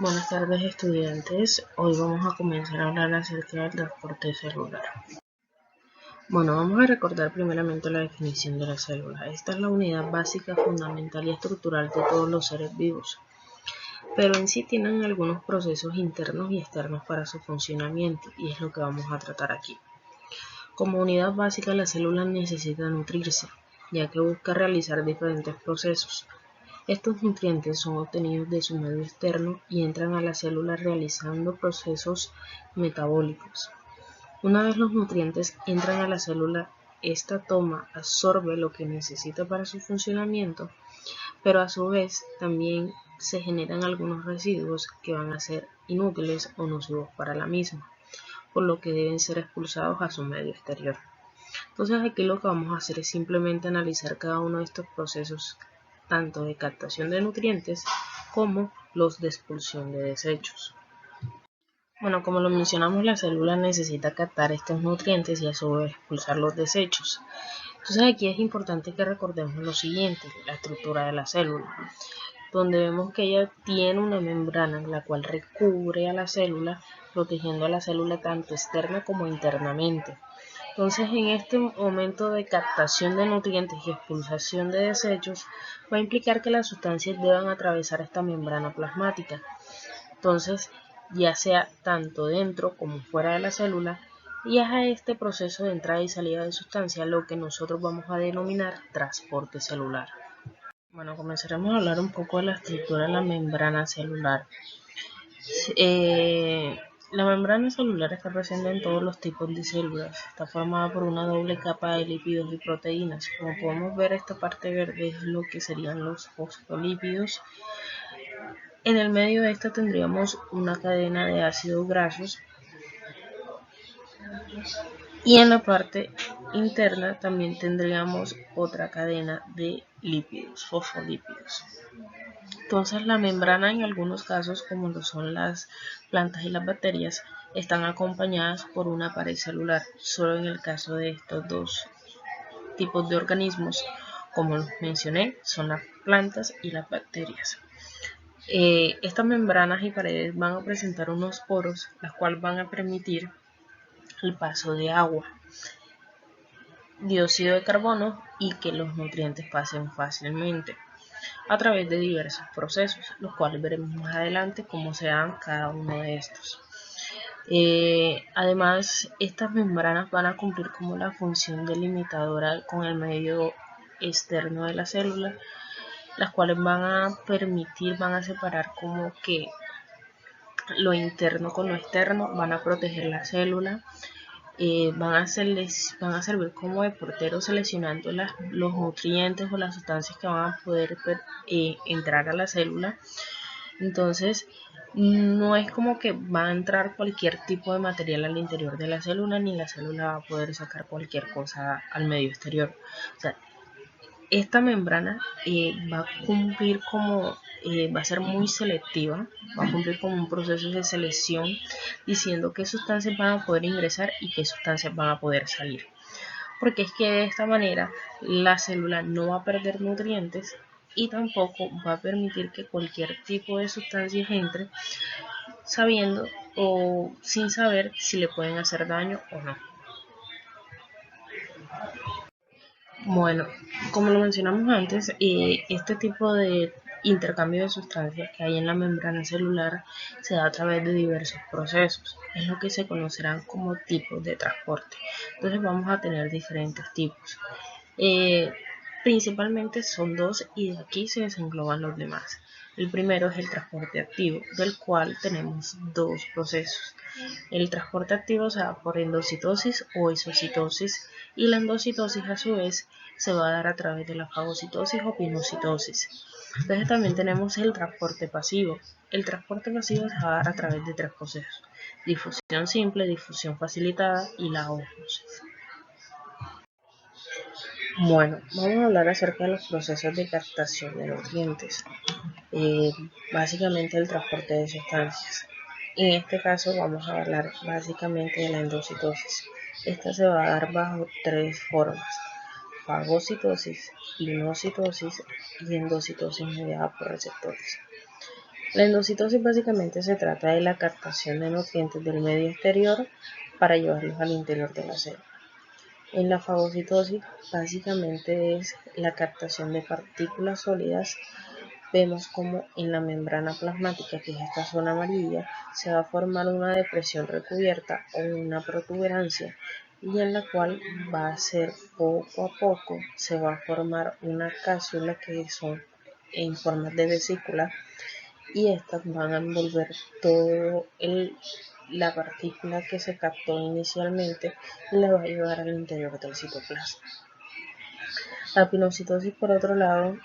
Buenas tardes, estudiantes. Hoy vamos a comenzar a hablar acerca del transporte celular. Vamos a recordar primeramente la definición de la célula. Esta es la unidad básica, fundamental y estructural de todos los seres vivos, pero en sí tienen algunos procesos internos y externos para su funcionamiento, y es lo que vamos a tratar aquí. Como unidad básica, la célula necesita nutrirse, ya que busca realizar diferentes procesos. Estos nutrientes son obtenidos de su medio externo y entran a la célula realizando procesos metabólicos. Una vez los nutrientes entran a la célula, esta absorbe lo que necesita para su funcionamiento, pero a su vez también se generan algunos residuos que van a ser inútiles o nocivos para la misma, por lo que deben ser expulsados a su medio exterior. Entonces aquí lo que vamos a hacer es simplemente analizar cada uno de estos procesos, tanto de captación de nutrientes como los de expulsión de desechos. Como lo mencionamos, la célula necesita captar estos nutrientes y a su vez expulsar los desechos. Entonces aquí es importante que recordemos lo siguiente: la estructura de la célula, donde vemos que ella tiene una membrana la cual recubre a la célula, protegiendo a la célula tanto externa como internamente. Entonces, en este momento de captación de nutrientes y expulsación de desechos, va a implicar que las sustancias deban atravesar esta membrana plasmática. Entonces, ya sea tanto dentro como fuera de la célula, y es a este proceso de entrada y salida de sustancias lo que nosotros vamos a denominar transporte celular. Comenzaremos a hablar un poco de la estructura de la membrana celular. La membrana celular está presente en todos los tipos de células. Está formada por una doble capa de lípidos y proteínas. Como podemos ver, esta parte verde es lo que serían los fosfolípidos. En el medio de esta tendríamos una cadena de ácidos grasos. Y en la parte interna también tendríamos otra cadena de lípidos, fosfolípidos. Entonces la membrana en algunos casos, como lo son las plantas y las bacterias, están acompañadas por una pared celular. Solo en el caso de estos dos tipos de organismos, como los mencioné, son las plantas y las bacterias. Estas membranas y paredes van a presentar unos poros, los cuales van a permitir el paso de agua, dióxido de carbono y que los nutrientes pasen fácilmente a través de diversos procesos, los cuales veremos más adelante cómo se dan cada uno de estos. Además, estas membranas van a cumplir como la función delimitadora con el medio externo de la célula, las cuales van a separar como que lo interno con lo externo, van a proteger la célula. Van a servir como de porteros seleccionando los nutrientes o las sustancias que van a poder entrar a la célula. Entonces, no es como que va a entrar cualquier tipo de material al interior de la célula, ni la célula va a poder sacar cualquier cosa al medio exterior. O sea, esta membrana va a cumplir como, va a ser muy selectiva, va a cumplir como un proceso de selección, diciendo qué sustancias van a poder ingresar y qué sustancias van a poder salir. Porque es que de esta manera la célula no va a perder nutrientes y tampoco va a permitir que cualquier tipo de sustancias entre sabiendo o sin saber si le pueden hacer daño o no. Como lo mencionamos antes, este tipo de intercambio de sustancias que hay en la membrana celular se da a través de diversos procesos. Es lo que se conocerán como tipos de transporte. Entonces vamos a tener diferentes tipos. Principalmente son dos y de aquí se desengloban los demás. El primero es el transporte activo, del cual tenemos dos procesos. El transporte activo se da por endocitosis o isocitosis, y la endocitosis a su vez se va a dar a través de la fagocitosis o pinocitosis. Entonces también tenemos el transporte pasivo. El transporte pasivo se va a dar a través de tres procesos: difusión simple, difusión facilitada y la ósmosis. Vamos a hablar acerca de los procesos de captación de nutrientes. Básicamente el transporte de sustancias. En este caso vamos a hablar básicamente de la endocitosis. Esta se va a dar bajo tres formas: fagocitosis, pinocitosis y endocitosis mediada por receptores. La endocitosis básicamente se trata de la captación de nutrientes del medio exterior para llevarlos al interior de la célula. En la fagocitosis básicamente es la captación de partículas sólidas. Vemos como en la membrana plasmática, que es esta zona amarilla, se va a formar una depresión recubierta o una protuberancia, y en la cual va a ser poco a poco, se va a formar una cápsula que son en forma de vesícula, y estas van a envolver todo la partícula que se captó inicialmente y la va a llevar al interior del citoplasma. La pinocitosis, por otro lado,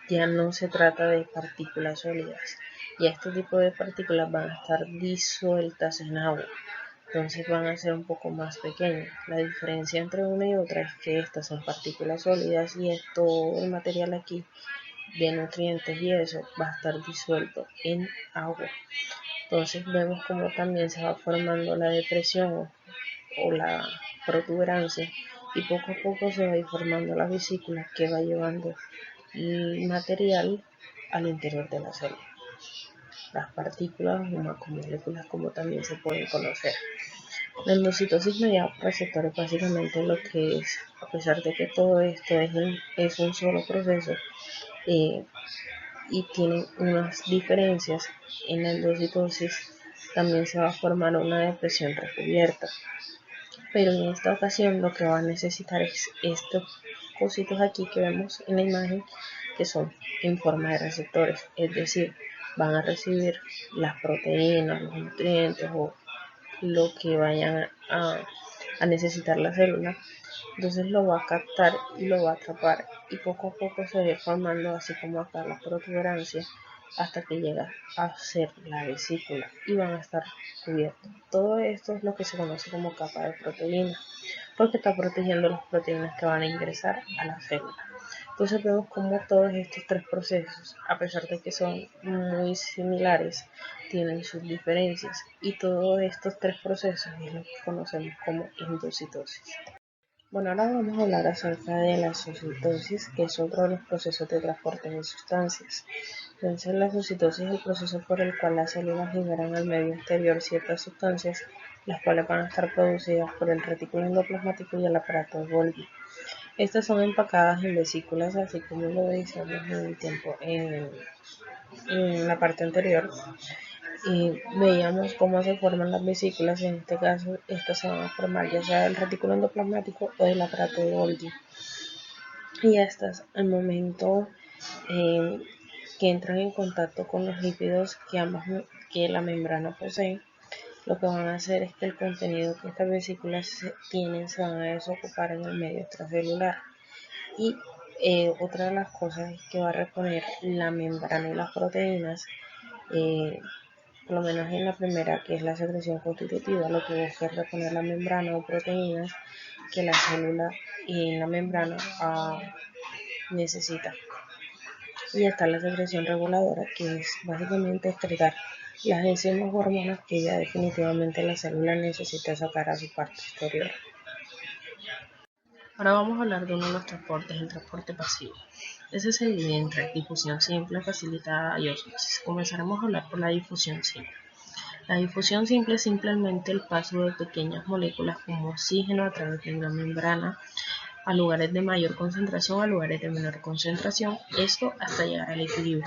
ya no se trata de partículas sólidas, y este tipo de partículas van a estar disueltas en agua, entonces van a ser un poco más pequeñas. La diferencia entre una y otra es que estas son partículas sólidas y todo el material aquí de nutrientes y eso va a estar disuelto en agua. Entonces vemos como también se va formando la depresión o la protuberancia, y poco a poco se va a ir formando la vesícula que va llevando el material al interior de la célula. Las partículas o macromoléculas, como también se pueden conocer. La endocitosis mediada por receptores básicamente lo que es, a pesar de que todo esto es un solo proceso, y tienen unas diferencias. En la endocitosis también se va a formar una depresión recubierta, pero en esta ocasión lo que va a necesitar es estos cositos aquí que vemos en la imagen, que son en forma de receptores, es decir, van a recibir las proteínas, los nutrientes o lo que vayan a necesitar la célula. Entonces lo va a captar y lo va a atrapar, y poco a poco se va formando, así como acá, la protuberancia, hasta que llega a ser la vesícula y van a estar cubiertos. Todo esto es lo que se conoce como capa de proteína, porque está protegiendo las proteínas que van a ingresar a la célula. Entonces vemos como todos estos tres procesos, a pesar de que son muy similares, tienen sus diferencias, y todos estos tres procesos es lo que conocemos como endocitosis. Bueno, ahora vamos a hablar acerca de la exocitosis, que es otro de los procesos de transporte de sustancias. Entonces, la exocitosis es el proceso por el cual las células liberan al medio exterior ciertas sustancias, las cuales van a estar producidas por el retículo endoplasmático y el aparato de Golgi. Estas son empacadas en vesículas, así como lo decíamos en la parte anterior. Y veíamos cómo se forman las vesículas. En este caso, estas se van a formar ya sea del retículo endoplasmático o del aparato de Golgi. Y estas, al momento que entran en contacto con los lípidos que la membrana posee, lo que van a hacer es que el contenido que estas vesículas tienen se van a desocupar en el medio extracelular. Y otra de las cosas es que va a reponer la membrana y las proteínas, por lo menos en la primera, que es la secreción constitutiva, lo que busca es reponer la membrana o proteínas que la célula en la membrana necesita. Y está la secreción reguladora, que es básicamente excretar las enzimas o hormonas que ya definitivamente la célula necesita sacar a su parte exterior. Ahora vamos a hablar de uno de los transportes, el transporte pasivo. Ese se divide entre difusión simple, facilitada y ósmosis. Comenzaremos a hablar por la difusión simple. La difusión simple es simplemente el paso de pequeñas moléculas como oxígeno a través de una membrana a lugares de mayor concentración a lugares de menor concentración, esto hasta llegar al equilibrio.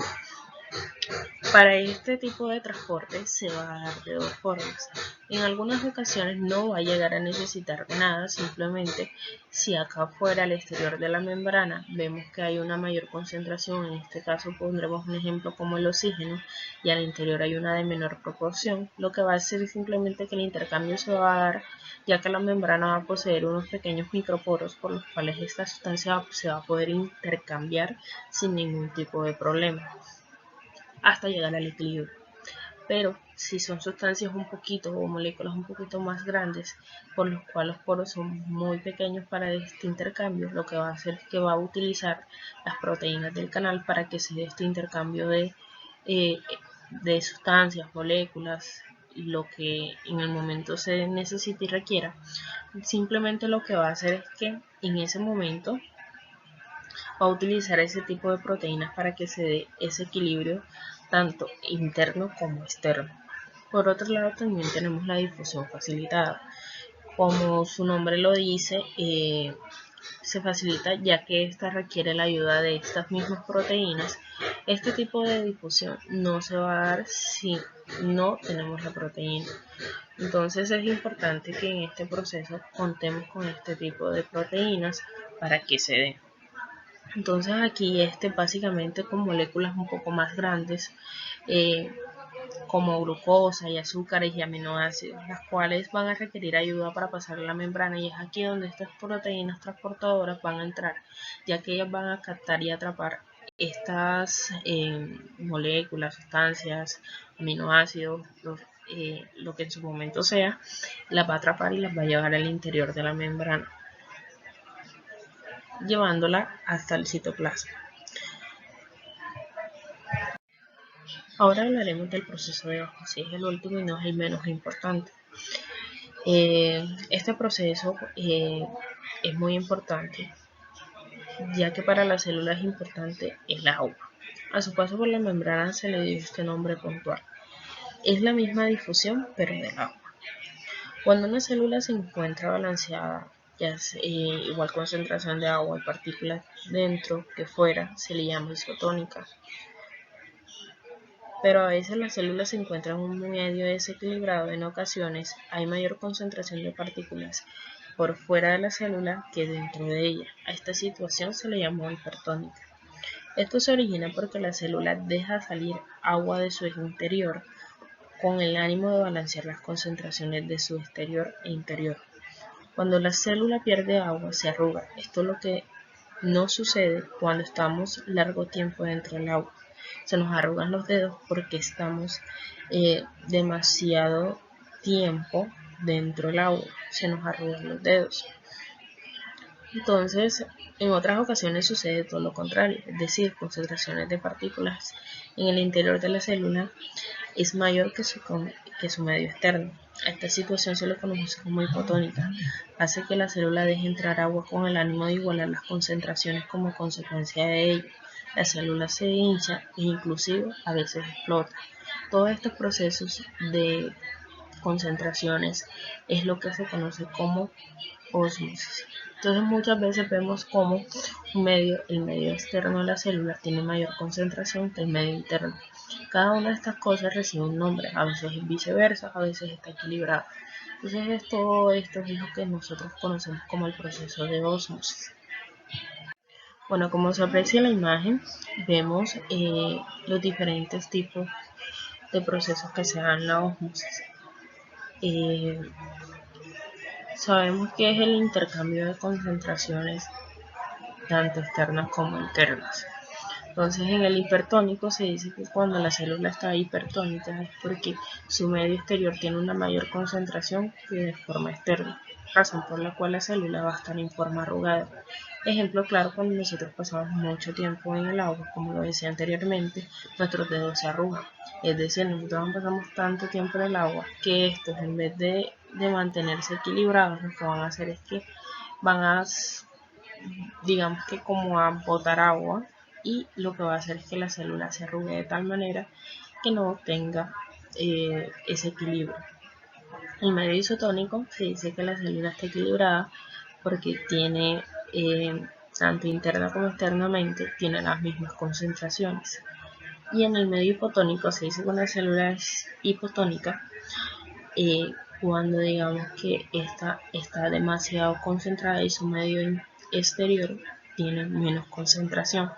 Para este tipo de transporte se va a dar de dos formas. En algunas ocasiones no va a llegar a necesitar nada, simplemente si acá afuera al exterior de la membrana vemos que hay una mayor concentración, en este caso pondremos un ejemplo como el oxígeno, y al interior hay una de menor proporción, lo que va a hacer es simplemente que el intercambio se va a dar, ya que la membrana va a poseer unos pequeños microporos por los cuales esta sustancia se va a poder intercambiar sin ningún tipo de problema hasta llegar al equilibrio. Pero si son sustancias un poquito o moléculas un poquito más grandes, por los cuales los poros son muy pequeños para este intercambio, lo que va a hacer es que va a utilizar las proteínas del canal para que se dé este intercambio de sustancias, moléculas, lo que en el momento se necesite y requiera. Simplemente lo que va a hacer es que en ese momento va a utilizar ese tipo de proteínas para que se dé ese equilibrio tanto interno como externo. Por otro lado, también tenemos la difusión facilitada. Como su nombre lo dice, se facilita ya que esta requiere la ayuda de estas mismas proteínas. Este tipo de difusión no se va a dar si no tenemos la proteína. Entonces es importante que en este proceso contemos con este tipo de proteínas para que se dé. Entonces aquí básicamente con moléculas un poco más grandes, como glucosa y azúcares y aminoácidos, las cuales van a requerir ayuda para pasar la membrana, y es aquí donde estas proteínas transportadoras van a entrar, ya que ellas van a captar y atrapar estas moléculas, sustancias, aminoácidos, lo que en su momento sea, las va a atrapar y las va a llevar al interior de la membrana, llevándola hasta el citoplasma. Ahora hablaremos del proceso de ósmosis, es el último y no es el menos importante. Este proceso es muy importante, ya que para la célula es importante el agua. A su paso por la membrana se le dio este nombre puntual. Es la misma difusión, pero del agua. Cuando una célula se encuentra balanceada, ya es igual concentración de agua y partículas dentro que fuera, se le llama isotónica. Pero a veces las células se encuentran en un medio desequilibrado. En ocasiones hay mayor concentración de partículas por fuera de la célula que dentro de ella. A esta situación se le llamó hipertónica. Esto se origina porque la célula deja salir agua de su interior con el ánimo de balancear las concentraciones de su exterior e interior. Cuando la célula pierde agua, se arruga. Esto es lo que no sucede cuando estamos largo tiempo dentro del agua. Se nos arrugan los dedos porque estamos demasiado tiempo dentro del agua. Se nos arrugan los dedos. Entonces, en otras ocasiones sucede todo lo contrario, es decir, concentraciones de partículas en el interior de la célula es mayor que su medio externo. A esta situación se le conoce como hipotónica. Hace que la célula deje entrar agua con el ánimo de igualar las concentraciones como consecuencia de ello. La célula se hincha e inclusive a veces explota. Todos estos procesos de concentraciones es lo que se conoce como ósmosis. Entonces muchas veces vemos como el medio externo de la célula tiene mayor concentración que el medio interno. Cada una de estas cosas recibe un nombre, a veces es viceversa, a veces está equilibrado. Entonces todo esto es lo que nosotros conocemos como el proceso de ósmosis. Bueno, como se aprecia en la imagen, vemos los diferentes tipos de procesos que se dan en la ósmosis. Sabemos que es el intercambio de concentraciones tanto externas como internas. Entonces en el hipertónico se dice que cuando la célula está hipertónica es porque su medio exterior tiene una mayor concentración que de forma externa, razón por la cual la célula va a estar en forma arrugada. Ejemplo claro, cuando nosotros pasamos mucho tiempo en el agua, como lo decía anteriormente, nuestros dedos se arrugan. Es decir, nosotros pasamos tanto tiempo en el agua que estos, en vez de mantenerse equilibrados, lo que van a hacer es que van a, digamos que como a botar agua, y lo que va a hacer es que la célula se arrugue de tal manera que no tenga ese equilibrio. El medio isotónico se dice que la célula está equilibrada porque tiene, tanto interna como externamente, tiene las mismas concentraciones. Y en el medio hipotónico se dice que una célula es hipotónica cuando digamos que esta está demasiado concentrada y su medio exterior tiene menos concentración.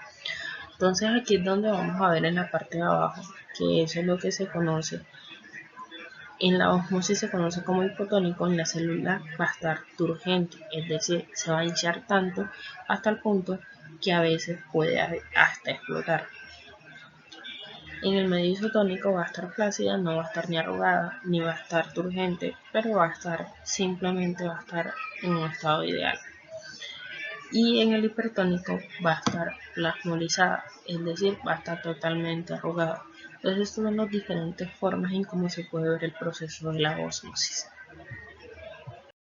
Entonces aquí es donde vamos a ver en la parte de abajo que eso es lo que se conoce. En la ósmosis se conoce como hipotónico. En la célula va a estar turgente, es decir, se va a hinchar tanto hasta el punto que a veces puede hasta explotar. En el medio isotónico va a estar flácida, no va a estar ni arrugada, ni va a estar turgente, pero simplemente va a estar en un estado ideal. Y en el hipertónico va a estar plasmolizada, es decir, va a estar totalmente arrugada. Entonces, estas son las diferentes formas en cómo se puede ver el proceso de la ósmosis.